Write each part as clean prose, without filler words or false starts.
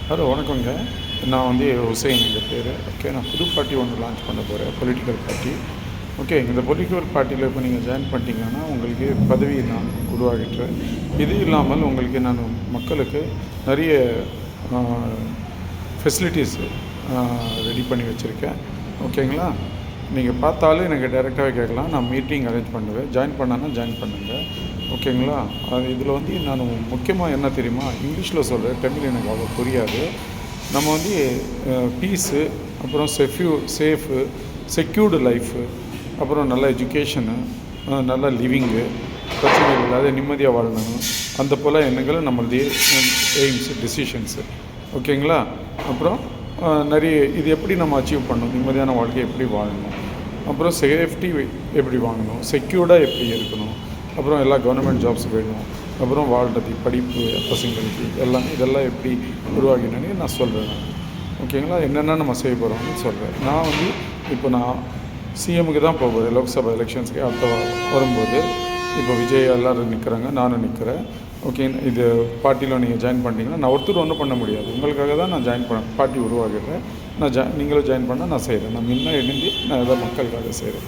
Hello வணக்கங்க. நான் வந்து ஹுசைன் எங்கள் பேர். ஓகே, நான் புது பார்ட்டி ஒன்று லான்ச் பண்ண போகிறேன், பொலிட்டிக்கல் பார்ட்டி. ஓகே, இந்த பொலிட்டிக்கல் பார்ட்டியில் இப்போ நீங்கள் ஜாயின் பண்ணிட்டீங்கன்னா உங்களுக்கு பதவி நான் உருவாகிட்டுறேன். இது இல்லாமல் உங்களுக்கு நான் மக்களுக்கு நிறைய ஃபெசிலிட்டிஸ் ரெடி பண்ணி வச்சுருக்கேன். ஓகேங்களா? நீங்கள் பார்த்தாலும் எனக்கு டைரெக்டாகவே கேட்கலாம். நான் மீட்டிங் அரேஞ்ச் பண்ணுவேன். ஜாயின் பண்ணான்னா ஜாயின் பண்ணுங்கள். ஓகேங்களா? அது இதில் வந்து நான் முக்கியமாக என்ன தெரியுமா, இங்கிலீஷில் சொல்கிறேன், தமிழ் எனக்கு அவ்வளோ புரியாது. நம்ம வந்து பீஸு, அப்புறம் சேஃபு, செக்யூர்டு லைஃபு, அப்புறம் நல்ல எஜுகேஷனு, நல்ல லிவிங்கு, பிரச்சனைகள் இல்லாத நிம்மதியாக வாழணும், அந்த போல் எண்ணங்கள் நம்மளுடைய எய்ம்ஸு, டெசிஷன்ஸு. ஓகேங்களா? அப்புறம் நிறைய இது எப்படி நம்ம அச்சீவ் பண்ணணும், நிம்மதியான வாழ்க்கை எப்படி வாழணும், அப்புறம் சேஃப்டி எப்படி வாங்கணும், செக்யூர்டாக எப்படி இருக்கணும், அப்புறம் எல்லா கவர்மெண்ட் ஜாப்ஸ் வேணும், அப்புறம் வாழ்றது படிப்பு பசங்களுக்கு இதெல்லாம் எப்படி உருவாகினே நான் சொல்கிறேன். ஓகேங்களா? என்னென்ன நம்ம செய்ய போகிறோம்னு சொல்கிறேன். நான் வந்து இப்போ நான் சிஎம்முக்கு தான் போகிறேன், லோக்சபா எலெக்ஷன்ஸ்க்கு அடுத்த வரும்போது. இப்போ விஜய் எல்லோரும் நிற்கிறாங்க, நானும் நிற்கிறேன். ஓகே, இது பார்ட்டியில் நீங்கள் ஜாயின் பண்ணிட்டீங்கன்னா நான் ஒருத்தர் ஒன்றும் பண்ண முடியாது. உங்களுக்காக தான் நான் ஜாயின் பார்ட்டி உருவாகிடுறேன். நீங்களும் ஜாயின் பண்ணால் நான் செய்கிறேன். நான் முன்ன எழுந்தி நான் எதாவது மக்களுக்காக செய்கிறேன்.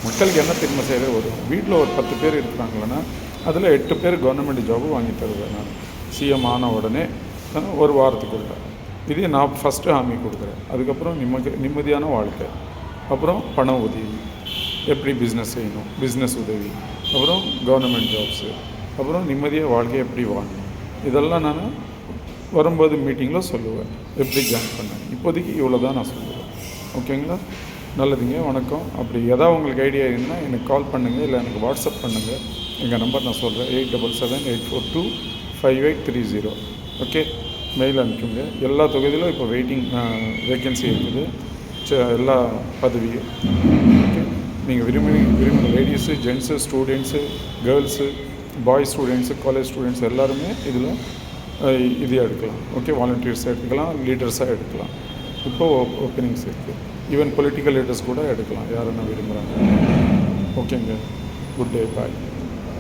மக்களுக்கு என்ன திரும்ப செய்கிற, ஒரு வீட்டில் ஒரு 10 பேர் இருக்கிறாங்களன்னா அதில் 8 பேர் கவர்மெண்ட் ஜாபு வாங்கி தருவேன் நான், சிஎம் ஆன உடனே ஒரு வாரத்துக்குள்ள. இதே நான் ஃபஸ்ட்டு ஹாமி கொடுக்குறேன். அதுக்கப்புறம் நிம்மதியான வாழ்க்கை, அப்புறம் பண உதவி, எப்படி பிஸ்னஸ் செய்யணும், பிஸ்னஸ் உதவி, அப்புறம் கவர்மெண்ட் ஜாப்ஸு, அப்புறம் நிம்மதியாக வாழ்க்கையை எப்படி வாங்கணும், இதெல்லாம் நான் வரும்போது மீட்டிங்கில் சொல்லுவேன். எப்படி ஜாயின் பண்ணேன், இப்போதைக்கு இவ்வளோ தான் நான் சொல்லுவேன். ஓகேங்களா? நல்லதுங்க, வணக்கம். அப்படி எதாவது உங்களுக்கு ஐடியா இருந்தால் எனக்கு கால் பண்ணுங்கள், இல்லை எனக்கு வாட்ஸ்அப் பண்ணுங்கள். எங்கள் நம்பர் நான் சொல்கிறேன், 8778425830. ஓகே, மெயில் அனுப்புங்க. எல்லா தொகுதியிலும் இப்போ வேக்கன்சி இருக்குது, எல்லா பதவியும். ஓகே, நீங்கள் விரும்பின ladies, gents, students, girls, boys students, college students எல்லாருமே இதில் இது எடுக்கலாம். ஓகே, வாலண்டியர்ஸாக எடுக்கலாம், லீடர்ஸாக எடுக்கலாம். இப்போது ஓப்பனிங்ஸ் இருக்குது. ஈவன் பொலிட்டிக்கல் லீடர்ஸ் கூட எடுக்கலாம், யாருன்னா விரும்புகிறாங்க. ஓகேங்க, குட் டே, பாய்.